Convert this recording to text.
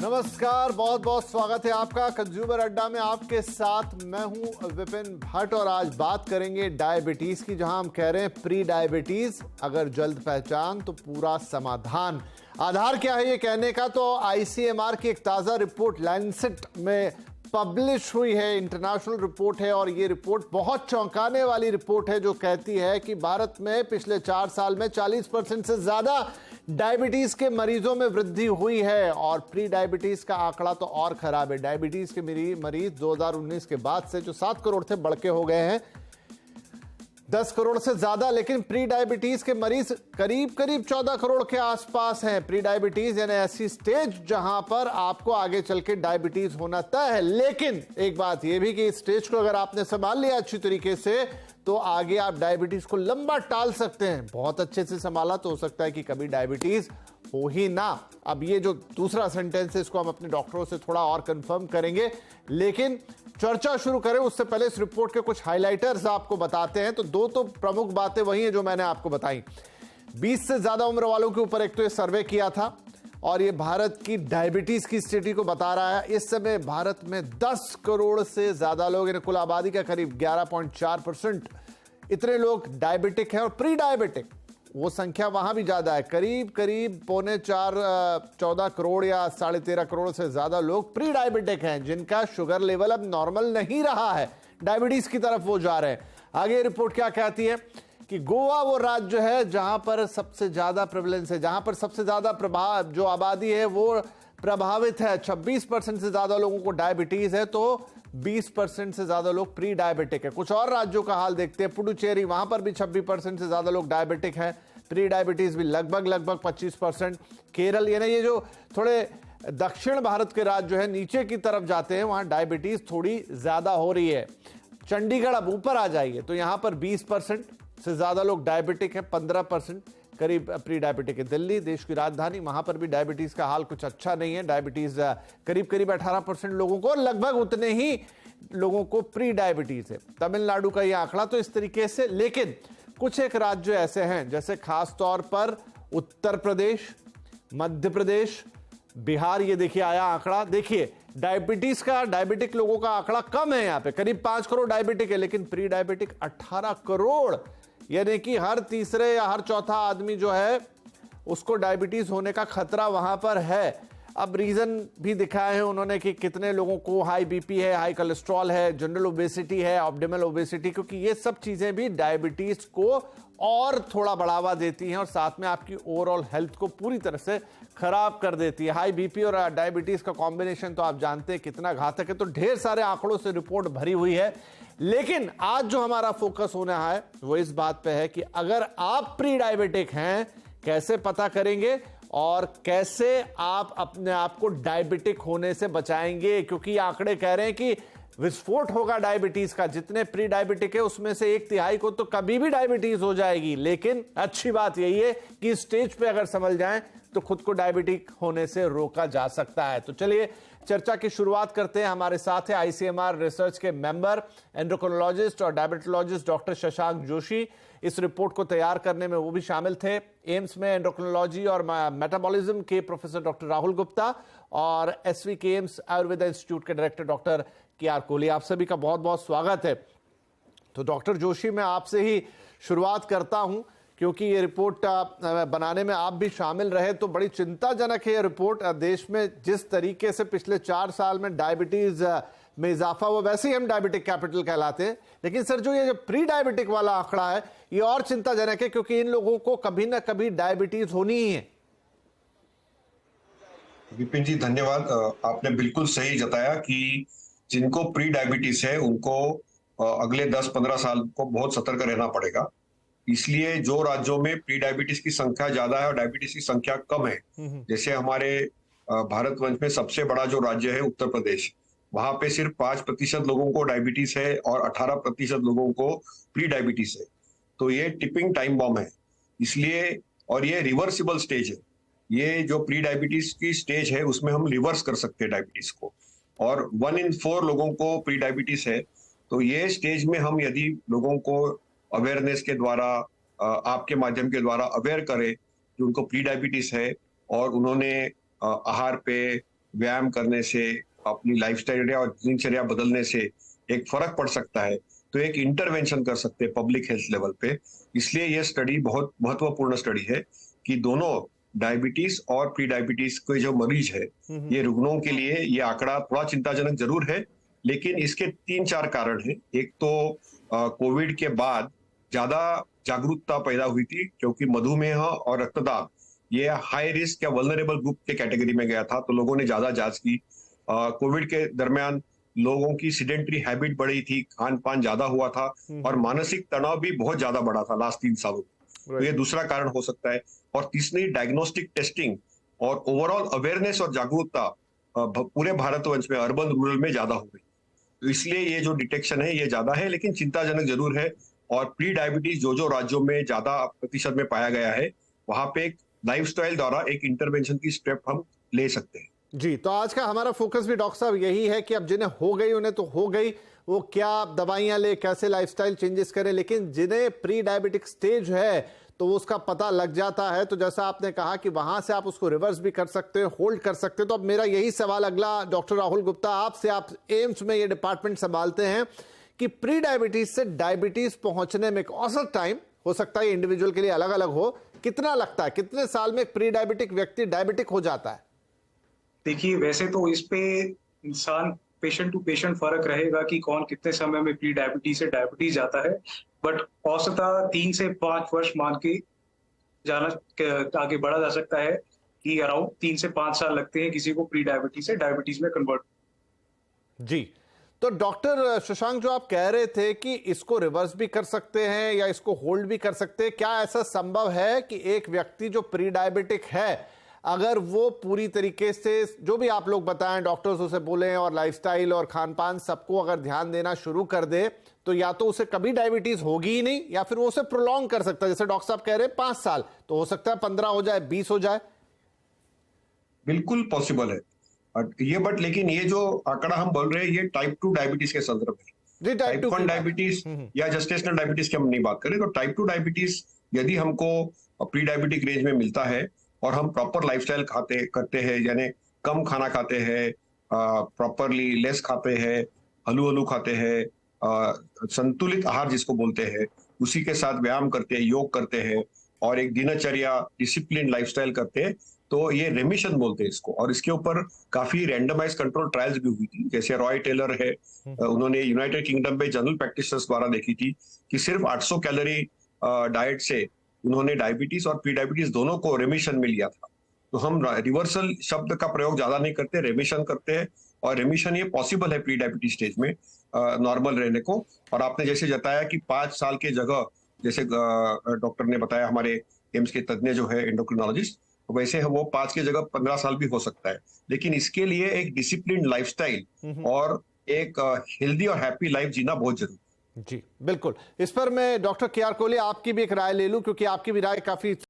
नमस्कार, बहुत बहुत स्वागत है आपका कंज्यूमर अड्डा में। आपके साथ मैं हूं विपिन भट्ट और आज बात करेंगे डायबिटीज की, जहां हम कह रहे हैं प्री डायबिटीज अगर जल्द पहचान तो पूरा समाधान। आधार क्या है ये कहने का? तो आईसीएमआर की एक ताजा रिपोर्ट लैंसेट में पब्लिश हुई है, इंटरनेशनल रिपोर्ट है और ये रिपोर्ट बहुत चौंकाने वाली रिपोर्ट है जो कहती है कि भारत में पिछले 4 साल में 40% से ज्यादा डायबिटीज के मरीजों में वृद्धि हुई है। और प्री डायबिटीज का आंकड़ा तो और खराब है। डायबिटीज के मरीज 2019 के बाद से जो 7 करोड़ थे बढ़ के हो गए हैं 10 करोड़ से ज्यादा, लेकिन प्री डायबिटीज के मरीज करीब करीब 14 करोड़ के आसपास हैं। प्री डायबिटीज यानी ऐसी स्टेज जहां पर आपको आगे चल के डायबिटीज होना तय है। लेकिन एक बात यह भी कि इस स्टेज को अगर आपने संभाल लिया अच्छी तरीके से तो आगे आप डायबिटीज को लंबा टाल सकते हैं। बहुत अच्छे से संभाला तो हो सकता है कि कभी डायबिटीज हो ही ना। अब ये जो दूसरा सेंटेंस है इसको हम अपने डॉक्टरों से थोड़ा और कंफर्म करेंगे, लेकिन चर्चा शुरू करें उससे पहले इस रिपोर्ट के कुछ हाइलाइटर्स आपको बताते हैं। तो दो तो प्रमुख बातें वही हैं जो मैंने आपको बताई। 20 से ज्यादा उम्र वालों के ऊपर एक तो ये सर्वे किया था और ये भारत की डायबिटीज की स्थिति को बता रहा है। इस समय भारत में 10 करोड़ से ज्यादा लोग, कुल आबादी का करीब 11.4% इतने लोग डायबिटिक हैं। और प्री डायबिटिक वो संख्या वहां भी ज्यादा है, करीब करीब 14 करोड़ या 13.5 करोड़ से ज्यादा लोग प्री डायबिटिक हैं जिनका शुगर लेवल अब नॉर्मल नहीं रहा है, डायबिटीज की तरफ वो जा रहे हैं। आगे रिपोर्ट क्या कहती है कि गोवा वो राज्य है जहां पर सबसे ज्यादा प्रेवलेंस है, जहां पर सबसे ज्यादा प्रभाव जो आबादी है वो प्रभावित है। 26% से ज्यादा लोगों को डायबिटीज है तो 20% से ज्यादा लोग प्री डायबिटिक है। कुछ और राज्यों का हाल देखते हैं। पुडुचेरी, वहां पर भी 26% से ज्यादा लोग डायबिटिक हैं, प्री डायबिटीज भी लगभग 25%। केरल, यानी ये जो थोड़े दक्षिण भारत के राज्य है नीचे की तरफ जाते हैं वहां डायबिटीज थोड़ी ज्यादा हो रही है। चंडीगढ़ अब ऊपर आ जाइए तो यहां पर 20% से ज्यादा लोग डायबिटिक है, 15% करीब प्री डायबिटिक है। दिल्ली देश की राजधानी, वहां पर भी डायबिटीज का हाल कुछ अच्छा नहीं है। डायबिटीज करीब 18% लोगों को, लगभग उतने ही लोगों को प्री डायबिटीज है। तमिलनाडु का यह आंकड़ा तो इस तरीके से। लेकिन कुछ एक राज्य ऐसे हैं जैसे खास तौर पर उत्तर प्रदेश, मध्य प्रदेश, बिहार। ये देखिए आया आंकड़ा, देखिए डायबिटिक लोगों का आंकड़ा कम है। यहां पे करीब 5 करोड़ डायबिटिक है, लेकिन प्री डायबिटिक 18 करोड़, यानी कि हर तीसरे या हर चौथा आदमी जो है उसको डायबिटीज होने का खतरा वहां पर है। अब रीजन भी दिखाए हैं उन्होंने कि कितने लोगों को हाई बीपी है, हाई कोलेस्ट्रॉल है, जनरल ओबेसिटी है, ऑब्टिमल ओबेसिटी, क्योंकि ये सब चीजें भी डायबिटीज को और थोड़ा बढ़ावा देती हैं और साथ में आपकी ओवरऑल हेल्थ को पूरी तरह से खराब कर देती है। हाई बीपी और डायबिटीज का कॉम्बिनेशन तो आप जानते हैं कितना घातक है। तो ढेर सारे आंकड़ों से रिपोर्ट भरी हुई है, लेकिन आज जो हमारा फोकस होना है वो इस बात पे है कि अगर आप प्री डायबिटिक हैं कैसे पता करेंगे और कैसे आप अपने आप को डायबिटिक होने से बचाएंगे, क्योंकि आंकड़े कह रहे हैं कि विस्फोट होगा डायबिटीज का। जितने प्री डायबिटिक है उसमें से 1/3 को तो कभी भी डायबिटीज हो जाएगी। लेकिन अच्छी बात यही है कि स्टेज पे अगर संभल जाएं तो खुद को डायबिटिक होने से रोका जा सकता है। तो चलिए चर्चा की शुरुआत करते हैं। हमारे साथ है आईसीएमआर रिसर्च के मेंबर, एंडोक्रिनोलॉजिस्ट और डायबिटोलॉजिस्ट डॉक्टर शशांक जोशी। इस रिपोर्ट को तैयार करने में वो भी शामिल थे। एम्स में एंडोक्रिनोलॉजी और मेटाबॉलिज्म के प्रोफेसर डॉक्टर राहुल गुप्ता और एसवी एम्स आयुर्वेदा इंस्टीट्यूट के डायरेक्टर डॉक्टर के.आर. कोहली। आप सभी का बहुत बहुत स्वागत है। तो डॉक्टर जोशी, मैं आपसे ही शुरुआत करता हूं क्योंकि ये रिपोर्ट बनाने में आप भी शामिल रहे। तो बड़ी चिंताजनक है ये रिपोर्ट। देश में जिस तरीके से पिछले 4 साल में डायबिटीज में इजाफा हुआ, वैसे ही हम डायबिटिक कैपिटल कहलाते हैं। लेकिन सर जो ये जो प्री डायबिटिक वाला आंकड़ा है ये और चिंताजनक है क्योंकि इन लोगों को कभी ना कभी डायबिटीज होनी ही है। विपिन जी धन्यवाद। आपने बिल्कुल सही जताया कि जिनको प्री डायबिटीज है उनको अगले 10-15 साल को बहुत सतर्क रहना पड़ेगा। इसलिए जो राज्यों में प्री डायबिटीज की संख्या ज्यादा है और डायबिटीज की संख्या कम है, जैसे हमारे भारतवर्ष में सबसे बड़ा जो राज्य है उत्तर प्रदेश, वहां पे सिर्फ 5% लोगों को डायबिटीज है और 18% लोगों को प्री डायबिटीज है। तो ये टिपिंग टाइम बॉम्ब है। इसलिए, और ये रिवर्सिबल स्टेज है। ये जो प्री डायबिटीज की स्टेज है उसमें हम रिवर्स कर सकते हैं डायबिटीज को। और 1 in 4 लोगों को प्री डायबिटीज है। तो ये स्टेज में हम यदि लोगों को अवेयरनेस के द्वारा, आपके माध्यम के द्वारा अवेयर करें कि उनको प्री डायबिटीज है और उन्होंने आहार पे व्यायाम करने से, अपनी लाइफस्टाइल और दिनचर्या बदलने से एक फर्क पड़ सकता है, तो एक इंटरवेंशन कर सकते हैं पब्लिक हेल्थ लेवल पे। इसलिए ये स्टडी बहुत महत्वपूर्ण स्टडी है कि दोनों डायबिटीज और प्री डायबिटीज के जो मरीज है, ये रुग्णों के लिए ये आंकड़ा थोड़ा चिंताजनक जरूर है, लेकिन इसके 3-4 कारण हैं। एक तो कोविड के बाद ज्यादा जागरूकता पैदा हुई थी, क्योंकि मधुमेह और रक्तदाब ये हाई रिस्क या वल्नरेबल ग्रुप के कैटेगरी में गया था, तो लोगों ने ज्यादा जांच की। कोविड के दरमियान लोगों की सीडेंटरी हैबिट बढ़ी थी, खान पान ज्यादा हुआ था और मानसिक तनाव भी बहुत ज्यादा बढ़ा था लास्ट 3 सालों में। तो ये दूसरा कारण हो सकता है। और तीसरी, डायग्नोस्टिक टेस्टिंग और ओवरऑल अवेयरनेस और जागरूकता पूरे भारतवर्ष में अर्बन रूरल में ज्यादा हो गई, तो इसलिए ये जो डिटेक्शन है ये ज्यादा है, लेकिन चिंताजनक जरूर है। और प्री डायबिटीज जो राज्यों में ज्यादा प्रतिशत में पाया गया है, वहां पे एक लाइफस्टाइल द्वारा एक इंटरवेंशन की स्टेप हम ले सकते हैं। जी, तो आज का हमारा फोकस भी डॉक्टर साहब यही है कि अब जिन्हें हो गई उन्हें तो हो गई, वो क्या दवाइयां ले, कैसे लाइफस्टाइल चेंजेस करें, लेकिन जिन्हें प्री डायबिटिक स्टेज है तो उसका पता लग जाता है, तो जैसा आपने कहा कि वहां से आप उसको रिवर्स भी कर सकते हैं, होल्ड कर सकते हैं। तो अब मेरा यही सवाल अगला डॉक्टर राहुल गुप्ता आपसे, आप एम्स में ये डिपार्टमेंट संभालते हैं, कि प्री डायबिटीज से डायबिटीज पहुंचने में एक औसत टाइम हो सकता है, इंडिविजुअल के लिए अलग अलग हो, कितना लगता है, कितने साल में एक प्री डायबिटिक व्यक्ति डायबिटिक हो जाता है? देखिए, वैसे तो इस पे इंसान पेशेंट टू पेशेंट फर्क रहेगा कि कौन कितने समय में प्री डायबिटीज से डायबिटीज जाता है, बट औसतः 3 से 5 वर्ष मान के जाना आगे बढ़ा जा सकता है कि अराउंड 3 से 5 साल लगते हैं किसी को प्री डायबिटीज से डायबिटीज में कन्वर्ट। जी, तो डॉक्टर शशांक, जो आप कह रहे थे कि इसको रिवर्स भी कर सकते हैं या इसको होल्ड भी कर सकते हैं, क्या ऐसा संभव है कि एक व्यक्ति जो प्री डायबिटिक है, अगर वो पूरी तरीके से जो भी आप लोग बताएं, डॉक्टर्स उसे बोलें और लाइफस्टाइल और खान पान सबको अगर ध्यान देना शुरू कर दे, तो या तो उसे कभी डायबिटीज होगी ही नहीं, या फिर वो उसे प्रोलॉन्ग कर सकता है, जैसे डॉक्टर साहब कह रहे हैं 5 साल, तो हो सकता है 15 हो जाए, 20 हो जाए। बिल्कुल पॉसिबल है ये, बट लेकिन ये जो आंकड़ा हम बोल रहे हैं ये टाइप 2 डायबिटीज के संदर्भ में। टाइप 1 डायबिटीज या जेस्टेशनल डायबिटीज की हम नहीं बात करें, तो टाइप 2 डायबिटीज यदि हमको प्री डायबिटिक रेंज में मिलता है और हम प्रॉपर लाइफस्टाइल करते हैं, यानी कम खाना खाते हैं, प्रॉपरली लेस खाते हैं, हलू खाते हैं, संतुलित आहार जिसको बोलते हैं, उसी के साथ व्यायाम करते हैं, योग करते हैं और एक दिनचर्या डिसिप्लिन लाइफस्टाइल करते हैं, तो ये रेमिशन बोलते हैं इसको। और इसके ऊपर काफी रैंडमाइज कंट्रोल ट्रायल्स भी हुई थी, जैसे रॉय टेलर है, उन्होंने यूनाइटेड किंगडम में जनरल प्रैक्टिशनर्स द्वारा देखी थी कि सिर्फ 800 कैलोरी डाइट से उन्होंने डायबिटीज और प्री डायबिटीज दोनों को रेमिशन में लिया था। तो हम रिवर्सल शब्द का प्रयोग ज्यादा नहीं करते, रेमिशन करते हैं, और रेमिशन ये पॉसिबल है प्री डायबिटीज स्टेज में नॉर्मल रहने को। और आपने जैसे जताया कि 5 साल के जगह, जैसे डॉक्टर ने बताया हमारे एम्स के तज्ञ जो है एंडोक्रिनोलॉजिस्ट, वैसे वो 5 की जगह 15 साल भी हो सकता है, लेकिन इसके लिए एक डिसिप्लिन लाइफस्टाइल और एक हेल्दी और हैप्पी लाइफ जीना बहुत जरूरी। जी बिल्कुल, इस पर मैं डॉक्टर के आर कोहली आपकी भी एक राय ले लूं, क्योंकि आपकी भी राय काफी